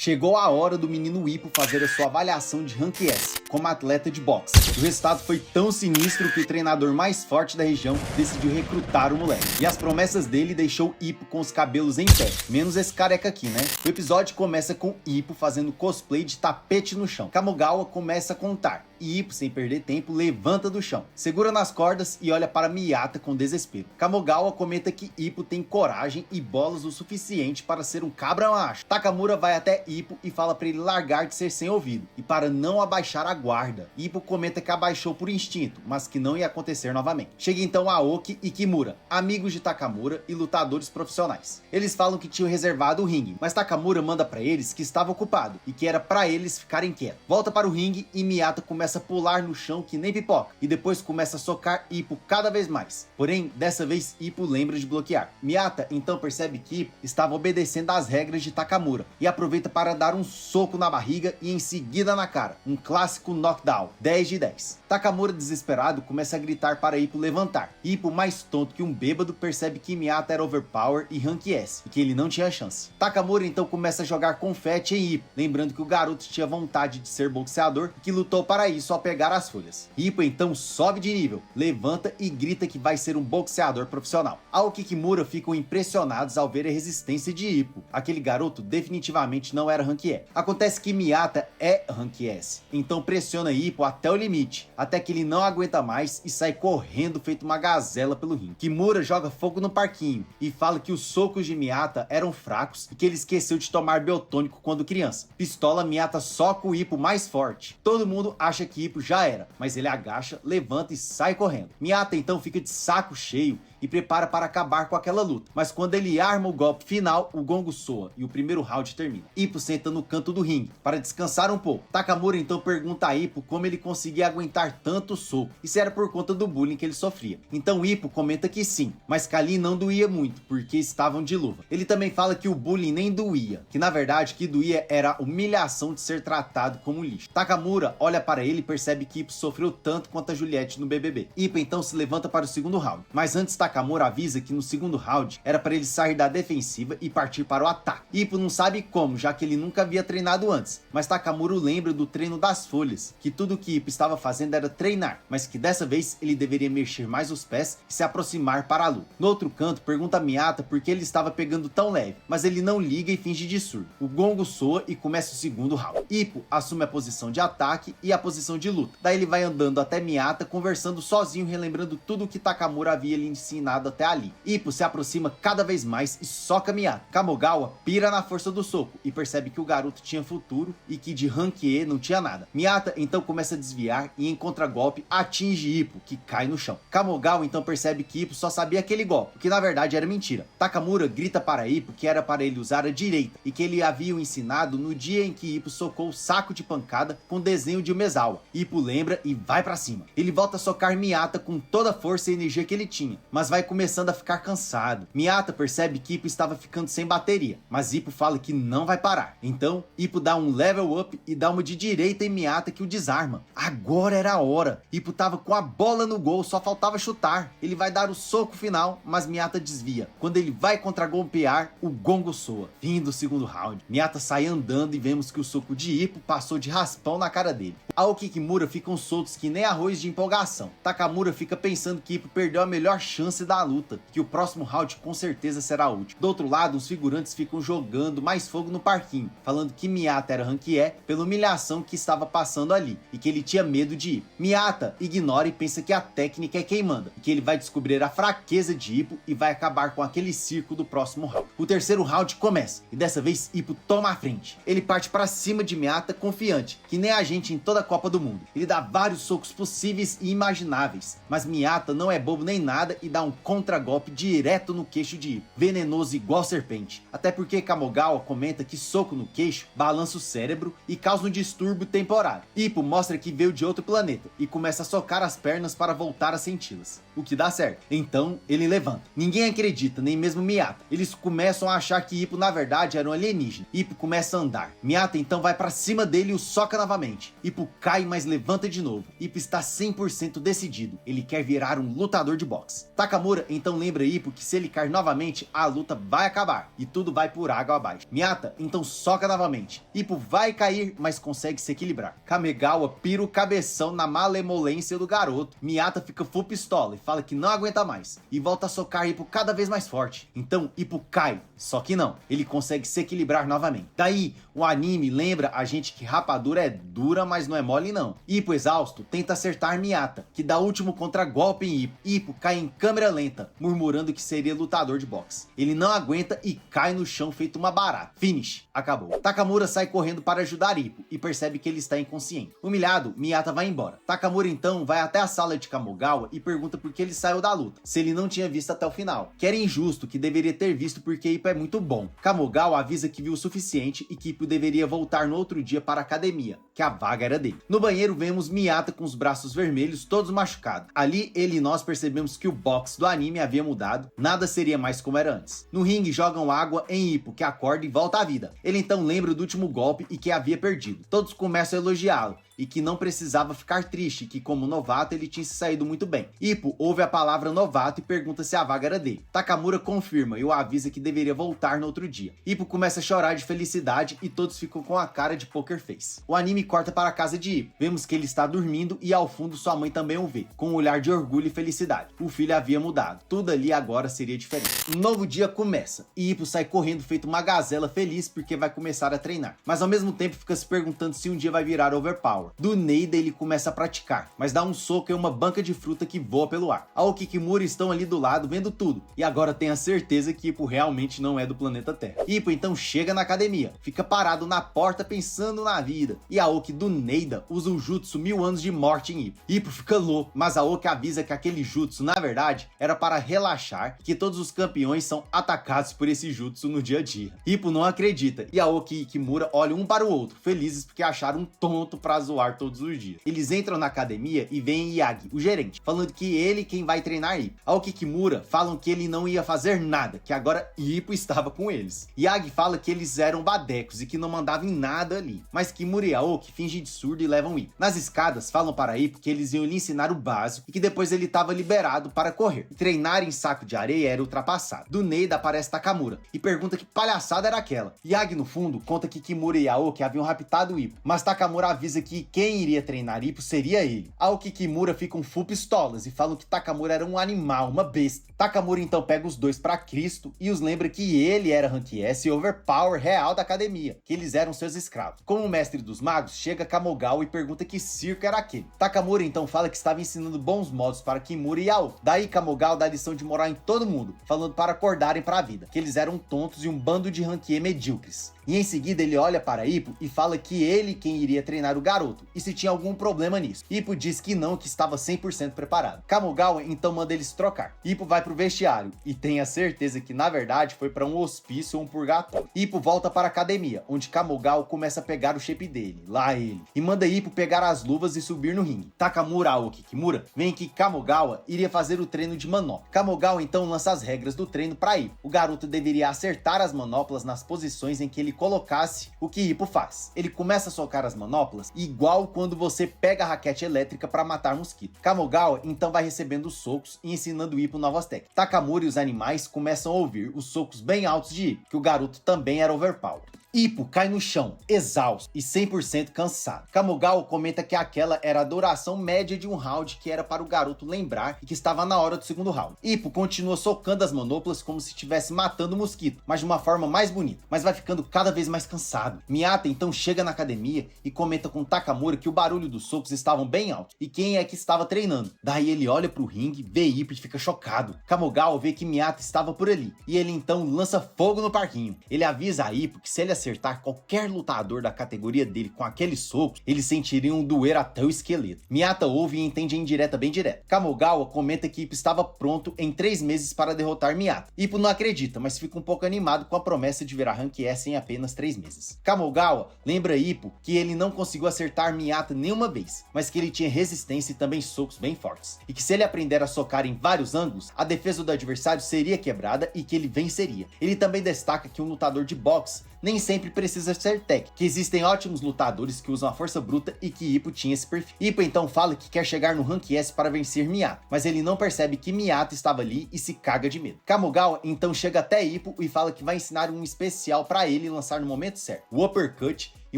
Chegou a hora do menino Ippo fazer a sua avaliação de Rank S como atleta de boxe. O resultado foi tão sinistro que o treinador mais forte da região decidiu recrutar o moleque. E as promessas dele deixou Ippo com os cabelos em pé, menos esse careca aqui, né? O episódio começa com Ippo fazendo cosplay de tapete no chão. Kamigawa começa a contar. E Ippo, sem perder tempo, levanta do chão, segura nas cordas e olha para Miyata com desespero. Kamigawa comenta que Ippo tem coragem e bolas o suficiente para ser um cabra macho. Takamura vai até Ippo e fala para ele largar de ser sem ouvido e para não abaixar a guarda. Ippo comenta que abaixou por instinto, mas que não ia acontecer novamente. Chega então Aoki e Kimura, amigos de Takamura e lutadores profissionais. Eles falam que tinham reservado o ringue, mas Takamura manda para eles que estava ocupado e que era para eles ficarem quietos. Volta para o ringue e Miyata começa a pular no chão que nem pipoca e depois começa a socar Ippo cada vez mais. Porém, dessa vez Ippo lembra de bloquear. Miyata então percebe que Ippo estava obedecendo às regras de Takamura e aproveita para dar um soco na barriga e em seguida na cara. Um clássico knockdown, 10 de 10. Takamura, desesperado, começa a gritar para Ippo levantar. Ippo, mais tonto que um bêbado, percebe que Miyata era overpower e Rank S e que ele não tinha chance. Takamura então começa a jogar confete em Ippo, lembrando que o garoto tinha vontade de ser boxeador e que lutou para isso ao pegar as folhas. Ippo então sobe de nível, levanta e grita que vai ser um boxeador profissional. Aoki e Kimura ficam impressionados ao ver a resistência de Ippo. Aquele garoto definitivamente não era Rank E. Acontece que Miyata é Rank S, então pressiona Ippo até o limite, até que ele não aguenta mais e sai correndo feito uma gazela pelo ringue. Kimura joga fogo no parquinho e fala que os socos de Miyata eram fracos e que ele esqueceu de tomar biotônico quando criança. Pistola, Miyata soca o Ippo mais forte. Todo mundo acha que Ippo já era, mas ele agacha, levanta e sai correndo. Miyata então fica de saco cheio e prepara para acabar com aquela luta, mas quando ele arma o golpe final, o gongo soa e o primeiro round termina. Ippo senta no canto do ringue para descansar um pouco. Takamura então pergunta a Ippo como ele conseguia aguentar tanto soco e se era por conta do bullying que ele sofria. Então Ippo comenta que sim, mas que ali não doía muito porque estavam de luva. Ele também fala que o bullying nem doía, que na verdade o que doía era a humilhação de ser tratado como lixo. Takamura olha para ele e percebe que Ippo sofreu tanto quanto a Juliette no BBB. Ippo então se levanta para o segundo round, mas antes Takamura avisa que no segundo round era para ele sair da defensiva e partir para o ataque. Ippo não sabe como, já que ele nunca havia treinado antes, mas Takamura lembra do treino das folhas, que tudo que Ippo estava fazendo era treinar, mas que dessa vez ele deveria mexer mais os pés e se aproximar para a luta. No outro canto, pergunta a Miyata por que ele estava pegando tão leve, mas ele não liga e finge de surdo. O gongo soa e começa o segundo round. Ippo assume a posição de ataque e a posição de luta. Daí ele vai andando até Miyata, conversando sozinho, relembrando tudo o que Takamura havia lhe ensinado até ali. Ippo se aproxima cada vez mais e soca Miyata. Kamigawa pira na força do soco e percebe que o garoto tinha futuro e que de Rank E não tinha nada. Miyata então começa a desviar e em contragolpe atinge Ippo, que cai no chão. Kamigawa então percebe que Ippo só sabia aquele golpe, o que na verdade era mentira. Takamura grita para Ippo que era para ele usar a direita e que ele havia o ensinado no dia em que Ippo socou o saco de pancada com desenho de Umezawa. Ippo lembra e vai pra cima. Ele volta a socar Miyata com toda a força e energia que ele tinha, mas vai começando a ficar cansado. Miyata percebe que Ippo estava ficando sem bateria, mas Ippo fala que não vai parar. Então Ippo dá um level up e dá uma de direita em Miyata que o desarma. Agora era a hora. Ippo tava com a bola no gol, só faltava chutar. Ele vai dar o soco final, mas Miyata desvia. Quando ele vai contra-golpear, o gongo soa. Fim do segundo round. Miyata sai andando e vemos que o soco de Ippo passou de raspão na cara dele. Aoki e Kimura ficam soltos que nem arroz de empolgação. Takamura fica pensando que Ippo perdeu a melhor chance da luta, que o próximo round com certeza será o último. Do outro lado, os figurantes ficam jogando mais fogo no parquinho, falando que Miyata era Rank E pela humilhação que estava passando ali e que ele tinha medo de Ippo. Miyata ignora e pensa que a técnica é quem manda, e que ele vai descobrir a fraqueza de Ippo e vai acabar com aquele circo do próximo round. O terceiro round começa e dessa vez Ippo toma a frente. Ele parte para cima de Miyata confiante, que nem a gente em toda a Copa do Mundo. Ele dá vários socos possíveis e imagináveis, mas Miyata não é bobo nem nada e dá um contragolpe direto no queixo de Ippo, venenoso igual serpente. Até porque Kamigawa comenta que soco no queixo balança o cérebro e causa um distúrbio temporário. Ippo mostra que veio de outro planeta e começa a socar as pernas para voltar a senti-las, o que dá certo. Então ele levanta. Ninguém acredita, nem mesmo Miyata. Eles começam a achar que Ippo na verdade era um alienígena. Ippo começa a andar. Miyata então vai para cima dele e o soca novamente. Ippo cai, mas levanta de novo. Ippo está 100% decidido. Ele quer virar um lutador de boxe. Takamura então lembra Ippo que se ele cair novamente, a luta vai acabar e tudo vai por água abaixo. Miyata então soca novamente. Ippo vai cair, mas consegue se equilibrar. Kamigawa pira o cabeção na malemolência do garoto. Miyata fica full pistola e fala que não aguenta mais e volta a socar Ippo cada vez mais forte. Então Ippo cai, só que não, ele consegue se equilibrar novamente. Daí o anime lembra a gente que rapadura é dura, mas não é mole não. Ippo exausto tenta acertar Miyata, que dá o último contragolpe em Ippo. Ippo cai em câmera lenta, murmurando que seria lutador de boxe. Ele não aguenta e cai no chão feito uma barata. Finish, acabou. Takamura sai correndo para ajudar Ippo e percebe que ele está inconsciente. Humilhado, Miyata vai embora. Takamura então vai até a sala de Kamigawa e pergunta por que ele saiu da luta, se ele não tinha visto até o final. Que era injusto, que deveria ter visto porque Ippo é muito bom. Kamigawa avisa que viu o suficiente e que Ippo deveria voltar no outro dia para a academia, que a vaga era dele. No banheiro vemos Miyata com os braços vermelhos, todos machucados. Ali ele e nós percebemos que o box do anime havia mudado, nada seria mais como era antes. No ringue jogam água em Ippo, que acorda e volta à vida. Ele então lembra do último golpe e que havia perdido. Todos começam a elogiá-lo e que não precisava ficar triste, que como novato ele tinha se saído muito bem. Ippo ouve a palavra novato e pergunta se a vaga era dele. Takamura confirma e o avisa que deveria voltar no outro dia. Ippo começa a chorar de felicidade e todos ficam com a cara de poker face. O anime corta para a casa de Ippo. Vemos que ele está dormindo e ao fundo sua mãe também o vê, com um olhar de orgulho e felicidade. O filho havia mudado. Tudo ali agora seria diferente. Um novo dia começa e Ippo sai correndo feito uma gazela feliz porque vai começar a treinar. Mas ao mesmo tempo fica se perguntando se um dia vai virar overpower. Do Neida ele começa a praticar, mas dá um soco em uma banca de fruta que voa pelo ar. Aoki e Kimura estão ali do lado vendo tudo, e agora tem a certeza que Ippo realmente não é do planeta Terra. Ippo então chega na academia, fica parado na porta pensando na vida, e Aoki do Neida usa o jutsu 1000 anos de morte em Ippo. Ippo fica louco, mas Aoki avisa que aquele jutsu na verdade era para relaxar, que todos os campeões são atacados por esse jutsu no dia a dia. Ippo não acredita, e Aoki e Kimura olham um para o outro, felizes porque acharam um tonto para zoar todos os dias. Eles entram na academia e veem Yagi, o gerente, falando que ele quem vai treinar Ippo. Aoki e Kimura falam que ele não ia fazer nada, que agora Ippo estava com eles. Yagi fala que eles eram badecos e que não mandavam em nada ali, mas Kimura e Aoki fingem de surdo e levam Ippo. Nas escadas falam para Ippo que eles iam lhe ensinar o básico e que depois ele estava liberado para correr. E treinar em saco de areia era ultrapassado. Do Neida aparece Takamura e pergunta que palhaçada era aquela. Yagi no fundo conta que Kimura e Aoki haviam raptado Ippo, mas Takamura avisa que quem iria treinar Ippo seria ele. Aoki e Kimura ficam full pistolas e falam que Takamura era um animal, uma besta. Takamura então pega os dois para Cristo e os lembra que ele era Rank S e overpower real da academia, que eles eram seus escravos. Como o mestre dos magos, chega Kamigawa e pergunta que circo era aquele. Takamura então fala que estava ensinando bons modos para Kimura e Aoki. Daí Kamigawa dá lição de moral em todo mundo, falando para acordarem para a vida, que eles eram tontos e um bando de Rank E medíocres. E em seguida ele olha para Ippo e fala que ele quem iria treinar o garoto, e se tinha algum problema nisso. Ippo diz que não, que estava 100% preparado. Kamigawa então manda eles trocar. Ippo vai pro vestiário e tem a certeza que na verdade foi para um hospício ou um purgatório. Ippo volta para a academia, onde Kamigawa começa a pegar o shape dele, lá ele, e manda Ippo pegar as luvas e subir no ringue. Takamura, Aoki e Kimura veem que Kamigawa iria fazer o treino de manopla. Kamigawa então lança as regras do treino para Ippo. O garoto deveria acertar as manoplas nas posições em que ele colocasse o que Ippo faz. Ele começa a socar as manoplas igual quando você pega a raquete elétrica para matar mosquito. Kamigawa então vai recebendo os socos e ensinando Ippo novas técnicas. Takamura e os animais começam a ouvir os socos bem altos de Ippo, que o garoto também era overpower. Ippo cai no chão, exausto e 100% cansado. Kamigawa comenta que aquela era a duração média de um round que era para o garoto lembrar e que estava na hora do segundo round. Ippo continua socando as manoplas como se estivesse matando mosquito, mas de uma forma mais bonita, mas vai ficando cada vez mais cansado. Miyata então chega na academia e comenta com Takamura que o barulho dos socos estavam bem altos e quem é que estava treinando. Daí ele olha para o ringue, vê Ippo e fica chocado. Kamigawa vê que Miyata estava por ali e ele então lança fogo no parquinho. Ele avisa a Ippo que se ele acertar qualquer lutador da categoria dele com aquele soco, eles sentiriam doer até o esqueleto. Miyata ouve e entende a indireta bem direta. Kamigawa comenta que Ippo estava pronto em 3 meses para derrotar Miyata. Ippo não acredita, mas fica um pouco animado com a promessa de virar Rank S em apenas 3 meses. Kamigawa lembra Ippo que ele não conseguiu acertar Miyata nenhuma vez, mas que ele tinha resistência e também socos bem fortes, e que se ele aprender a socar em vários ângulos, a defesa do adversário seria quebrada e que ele venceria. Ele também destaca que um lutador de boxe nem sempre precisa ser técnico, que existem ótimos lutadores que usam a força bruta e que Ippo tinha esse perfil. Ippo então fala que quer chegar no Rank S para vencer Miyato, mas ele não percebe que Miyato estava ali e se caga de medo. Kamigawa então chega até Ippo e fala que vai ensinar um especial para ele lançar no momento certo, o Uppercut, e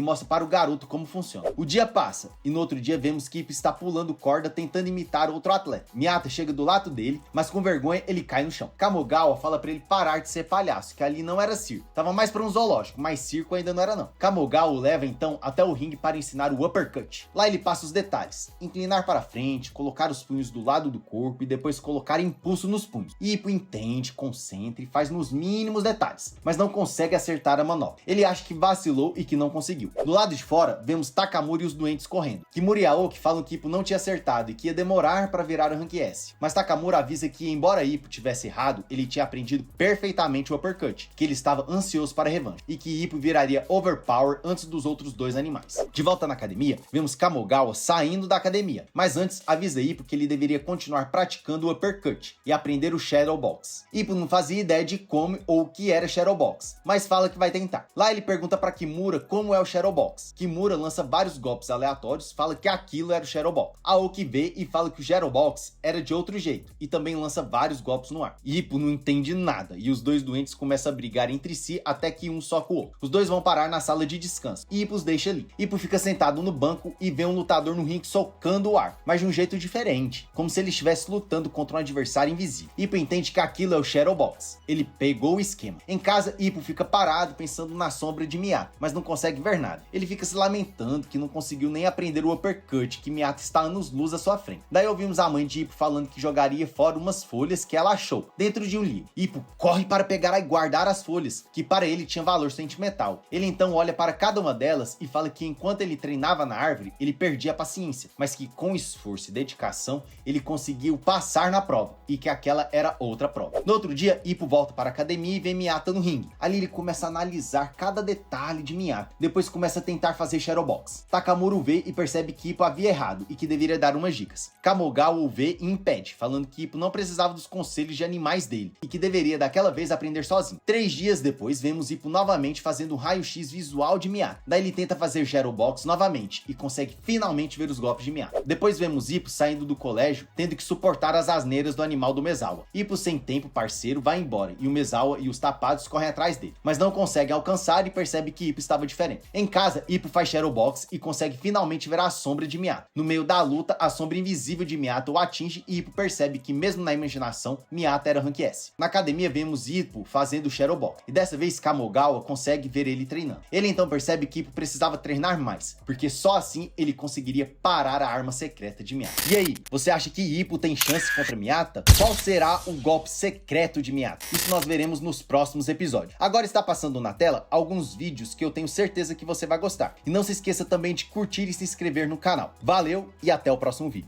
mostra para o garoto como funciona. O dia passa, e no outro dia vemos que Ippo está pulando corda tentando imitar outro atleta. Miyato chega do lado dele, mas com vergonha ele cai no chão. Kamigawa fala para ele parar de ser palhaço, que ali não era circo. Tava mais para um zoológico, mas circo ainda não era não. Kamigawa o leva então até o ringue para ensinar o Uppercut. Lá ele passa os detalhes: inclinar para frente, colocar os punhos do lado do corpo e depois colocar impulso nos punhos. Ippo entende, concentra e faz nos mínimos detalhes, mas não consegue acertar a manobra. Ele acha que vacilou e que não conseguiu. Do lado de fora, vemos Takamura e os doentes correndo. Kimura e Aoki falam que Ippo não tinha acertado e que ia demorar para virar o Rank S. Mas Takamura avisa que, embora Ippo tivesse errado, ele tinha aprendido perfeitamente o Uppercut, que ele estava ansioso para a revanche, e que Ippo viraria Overpower antes dos outros dois animais. De volta na academia, vemos Kamigawa saindo da academia, mas antes avisa Ippo que ele deveria continuar praticando o Uppercut e aprender o Shadow Box. Ippo não fazia ideia de como ou o que era Shadow Box, mas fala que vai tentar. Lá ele pergunta para Kimura como é o Shadow Box. Kimura lança vários golpes aleatórios, fala que aquilo era o Shadow Box. Aoki vê e fala que o Shadow Box era de outro jeito, e também lança vários golpes no ar. Ippo não entende nada, e os dois doentes começam a brigar entre si até que um soca o outro. Os dois vão parar na sala de descanso, e Ippo os deixa ali. Ippo fica sentado no banco e vê um lutador no ringue socando o ar, mas de um jeito diferente, como se ele estivesse lutando contra um adversário invisível. Ippo entende que aquilo é o Shadow Box. Ele pegou o esquema. Em casa, Ippo fica parado pensando na sombra de Miyato, mas não consegue ver nada. Ele fica se lamentando que não conseguiu nem aprender o Uppercut, que Miyato está anos-luz à sua frente. Daí ouvimos a mãe de Ippo falando que jogaria fora umas folhas que ela achou dentro de um livro. Ippo corre para pegar e guardar as folhas, que para ele tinha valor sentimental. Ele então olha para cada uma delas e fala que enquanto ele treinava na árvore, ele perdia a paciência, mas que com esforço e dedicação, ele conseguiu passar na prova, e que aquela era outra prova. No outro dia, Ippo volta para a academia e vê Miyato no ringue. Ali ele começa a analisar cada detalhe de Miyato, depois começa a tentar fazer Shadow Box. Takamura o vê e percebe que Ippo havia errado e que deveria dar umas dicas. Kamigawa o vê e impede, falando que Ippo não precisava dos conselhos de animais dele e que deveria daquela vez aprender sozinho. 3 dias depois, vemos Ippo novamente fazendo um raio-x visual de Miyato. Daí ele tenta fazer Shadow Box novamente e consegue finalmente ver os golpes de Miyato. Depois vemos Ippo saindo do colégio, tendo que suportar as asneiras do animal do Mezawa. Ippo, sem tempo, parceiro, vai embora e o Mezawa e os tapados correm atrás dele, mas não conseguem alcançar e percebe que Ippo estava diferente. Em casa, Ippo faz Shadow Box e consegue finalmente ver a sombra de Miyato. No meio da luta, a sombra invisível de Miyato o atinge e Ippo percebe que mesmo na imaginação, Miyato era Rank S. Na academia vemos Ippo fazendo Shadow Box e dessa vez Kamigawa consegue ver ele treinando. Ele então percebe que Ippo precisava treinar mais, porque só assim ele conseguiria parar a arma secreta de Miyato. E aí, você acha que Ippo tem chance contra Miyato? Qual será o golpe secreto de Miyato? Isso nós veremos nos próximos episódios. Agora está passando na tela alguns vídeos que eu tenho certeza que você vai gostar. E não se esqueça também de curtir e se inscrever no canal. Valeu e até o próximo vídeo.